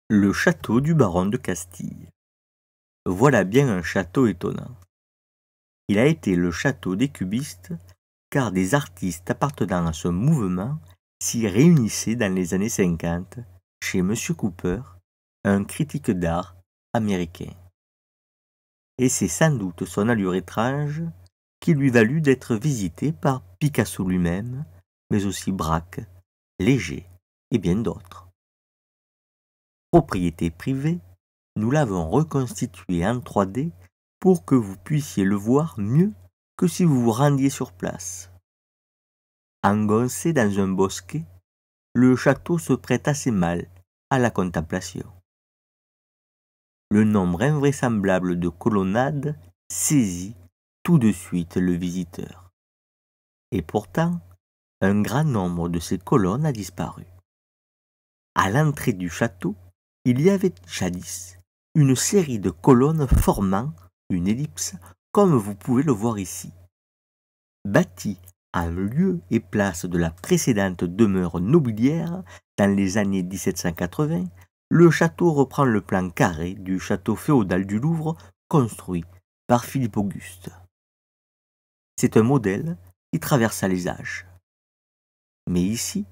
Le château du baron de Castille. Voilà bien un château étonnant. Il a été le château des cubistes, car des artistes appartenant à ce mouvement s'y réunissaient dans les années 50 chez M. Cooper, un critique d'art américain. Et c'est sans doute son allure étrange qui lui valut d'être visité par Picasso lui-même, mais aussi Braque, Léger et bien d'autres. Propriété privée, nous l'avons reconstitué en 3D pour que vous puissiez le voir mieux que si vous vous rendiez sur place. Engoncé dans un bosquet, le château se prête assez mal à la contemplation. Le nombre invraisemblable de colonnades saisit tout de suite le visiteur. Et pourtant, un grand nombre de ces colonnes a disparu. À l'entrée du château, il y avait jadis une série de colonnes formant une ellipse, comme vous pouvez le voir ici. Bâti en lieu et place de la précédente demeure nobiliaire dans les années 1780, le château reprend le plan carré du château féodal du Louvre construit par Philippe Auguste. C'est un modèle qui traversa les âges. Mais ici,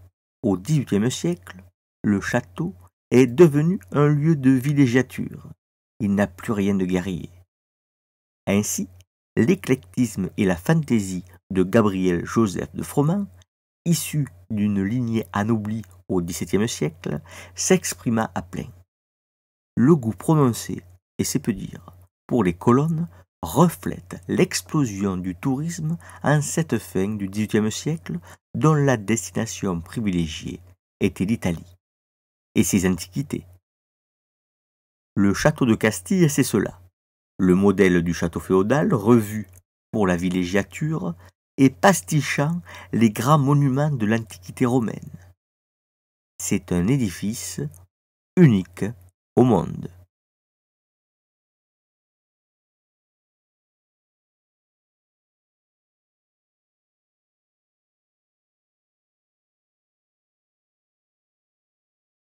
au XVIIIe siècle, le château est devenu un lieu de villégiature. Il n'a plus rien de guerrier. Ainsi, l'éclectisme et la fantaisie de Gabriel Joseph de Froment, issu d'une lignée anoblie au XVIIe siècle, s'exprima à plein. Le goût prononcé, et c'est peu dire, pour les colonnes reflète l'explosion du tourisme en cette fin du XVIIIe siècle dont la destination privilégiée était l'Italie et ses antiquités. Le château de Castille, c'est cela. Le modèle du château féodal revu pour la villégiature et pastichant les grands monuments de l'Antiquité romaine. C'est un édifice unique au monde.